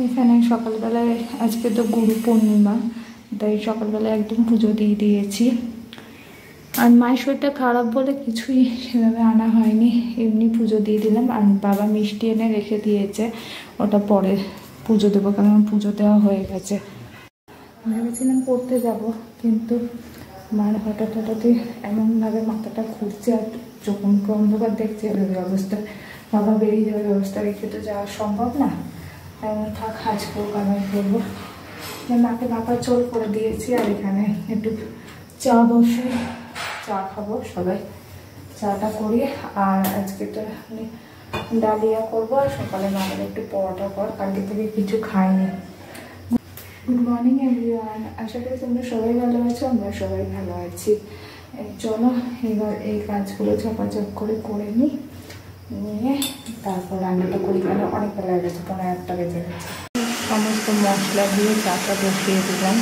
এখানে সকালবেলায় আজকে তো গুরু পূর্ণিমা, তাই সকালবেলায় একদম পুজো দিয়ে দিয়েছি। আর মায়ের শরীরটা খারাপ বলে কিছুই সেভাবে আনা হয়নি, এমনি পুজো দিয়ে দিলাম। আর বাবা মিষ্টি এনে রেখে দিয়েছে, ওটা পরে পুজো দেবো, কারণ পুজো দেওয়া হয়ে গেছে। ভেবেছিলাম পড়তে যাব, কিন্তু মার হঠাৎই এমনভাবে মাথাটা ঘুরছে আর যখন অন্ধকার দেখছে এভাবে অবস্থায় বাবা বেরিয়ে যাওয়ার ব্যবস্থা রেখে তো যাওয়া সম্ভব না। এমন থাক, আজকেও কামাই করবো। মাকে মাথা চোল করে দিয়েছি, আর এখানে একটু চা বসে চা খাবো সবাই, চাটা করি। আর আজকে তো ডালিয়া করবো, আর সকালে মায়ের একটু পরোটা কর, কালকে থেকে কিছু খাইনি। গুড মর্নিং এভরিওয়ান, আশা করি তোমরা সবাই ভালো আছো, আমরা সবাই ভালো আছি। চলো এবার এই কাজগুলো ঝপাঝপ করে নিই, নিয়ে তারপর রান্নাটা করি। কেন অনেক বেলা হয়ে গেছে, 1:30 বেজে গেছে। সমস্ত মশলা দিয়ে চাটা বসিয়ে দিলাম,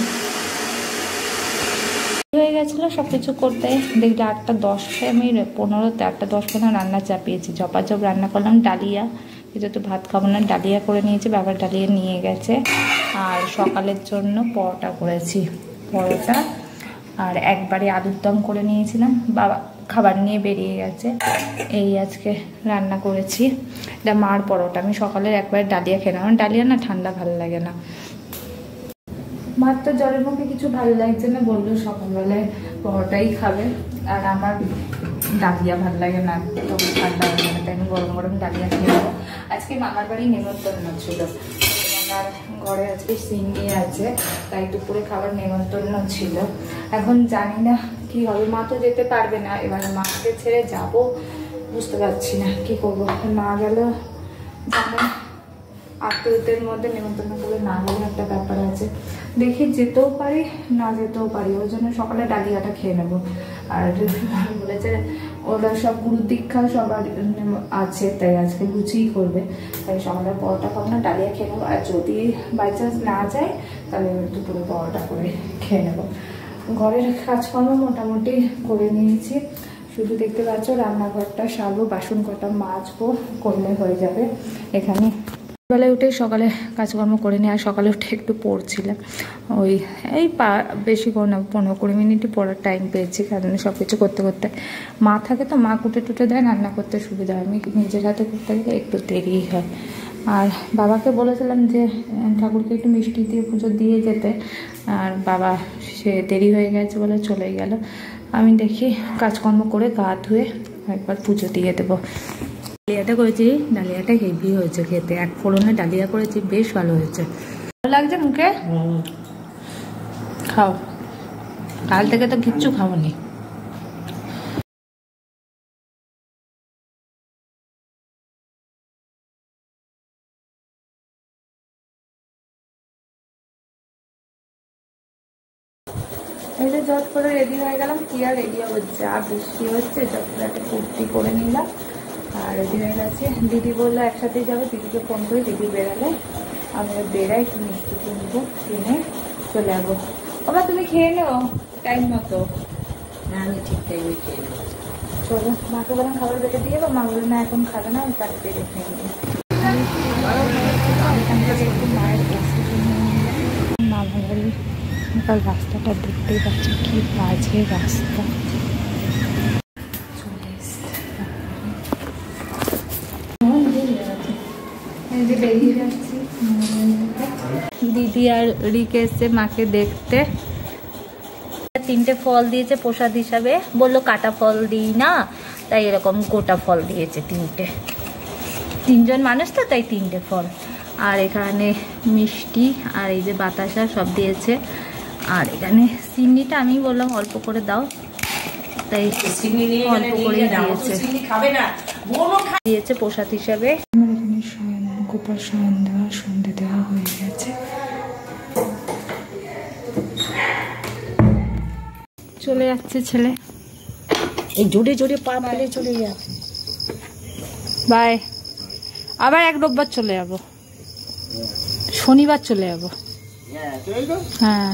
হয়ে গেছিলো সব কিছু করতে। দেখলে 8:10 আমি 15তে 8:10 রান্না চাপিয়েছি, ঝপাঝপ রান্না করলাম। ডালিয়া, যেহেতু ভাত খাবো না, ডালিয়া করে নিয়েছি, বাবা ডালিয়া নিয়ে গেছে। আর সকালের জন্য পরোটা করেছি, পরোটা আর একবারে আলুর দম করে নিয়েছিলাম, বাবা খাবার নিয়ে বেরিয়ে গেছে। এই আজকে রান্না করেছি, এটা মার পরোটা। আমি সকালের একবারে ডালিয়া খেলাম, আমার ডালিয়া না ঠান্ডা ভালো লাগে না। মার তো জ্বরের মুখে কিছু ভালো লাগছে না, বললো সকালবেলায় পরোটাই খাবে, আর আমার ডালিয়া ভালো লাগে না, তবে ঠান্ডা হয়ে যাবে, তাই আমি গরম গরম ডালিয়া খেয়ে নেবো। আজকে মামার বাড়ি নেমন্তন্ন ছিল, আমার ঘরে আজকে সিঙ্গি আছে, তাই দুপুরে খাবার নেমন্তন্ন ছিল। এখন জানি না কি হবে, মা তো যেতে পারবে না, এবার মাকে ছেড়ে যাব বুঝতে পারছি না কি করবো। মা গেল যেমন আত্মীয়দের মধ্যে নেমন্তন্ন করে না গেলে একটা ব্যাপার আছে, দেখি যেতেও পারি না যেতেও পারি, ওই জন্য সকালে ডালিয়াটা খেয়ে নেবো। আর বলেছে ওরা সব গুরু দীক্ষা সবার আছে, তাই আজকে লুচিই করবে, তাই সকালে পরোটা খাবো না, ডালিয়া খেয়ে নেবো। আর যদি বাই চান্স না যায় তাহলে দুপুরে পরোটা করে খেয়ে নেবো। ঘরের কাজকর্ম মোটামুটি করে নিয়েছি, শুধু দেখতে পাচ্ছ রান্নাঘরটা সারবো, বাসন কটা মাজবো, করলে হয়ে যাবে। এখানে বেলায় উঠে সকালে কাজকর্ম করে নিই, আর সকালে উঠে একটু পড়ছিলাম, ওই এই বেশি করে না 15-20 মিনিটই পড়ার টাইম পেয়েছি, কারণ সব কিছু করতে করতে মা থাকে তো, মা কুটে টুটে দেয়, রান্না করতে সুবিধা হয়। আমি নিজের হাতে করতে গেলে একটু দেরি হয়। আর বাবাকে বলেছিলাম যে ঠাকুরকে একটু মিষ্টি দিয়ে পুজো দিয়ে যেতে, আর বাবা সে দেরি হয়ে গেছে বলে চলে গেল। আমি দেখি কাজকর্ম করে গা ধুয়ে একবার পুজো দিয়ে দেবো। ডালিয়াটা করেছি, ডালিয়াটা হেভি হয়েছে খেতে, 1 ফোড়নে ডালিয়া করেছি, বেশ ভালো হয়েছে। ভালো লাগছে মুখে? খাও, কাল থেকে তো কিচ্ছু খাওনি। এই যে জট করে রেডি হয়ে গেলাম, কি আর রেডি হবো, যা বৃষ্টি হচ্ছে, জট করে একটা কুর্তি করে নিলাম আর রেডি হয়ে গেছে। দিদি বললো একসাথেই যাবো, দিদিকে ফোন করে দিদি বেরালে আমরা বেরাই, একটু মিষ্টি কিনবো, কিনে চলে যাবো। বাবা তুমি খেয়ে নেও টাইম মতো। আমি ঠিক টাইমে খেয়ে নেবো, চলো। মাকে বললাম খাবার বেড়ে দিয়ে, বা মা বললো না এখন খাবে না, আমি তার বেড়ে খেয়ে নেবো। একটু মায়ের ওষুধ মা ভালো, কাল রাস্তাটা দেখতেই পাচ্ছি কি বাজে রাস্তা। বেরিয়ে যাচ্ছি, দিদি আর রিক এসছে মাকে দেখতে। 3টে ফল দিয়েছে প্রসাদ হিসাবে, বললো কাটা ফল দিই না, তাই এরকম গোটা ফল দিয়েছে 3টে। 3জন মানুষ তো, তাই 3টে ফল। আর এখানে মিষ্টি আর এই যে বাতাসা সব দিয়েছে। আর এখানে চিনিটা আমি বললাম অল্প করে দাও, তাই অল্প করে দিয়েছে প্রসাদ হিসাবে। আমার এখানে গোপাল শয়ন দেওয়া, সন্ধে দেওয়া হয়ে গেছে। চলে যাচ্ছে ছেলে, এই জোরে জোরে পা ফেলে চলে যাচ্ছে। বাই, আবার 1 রোববার চলে যাবো, শনিবার চলে যাবো। হ্যাঁ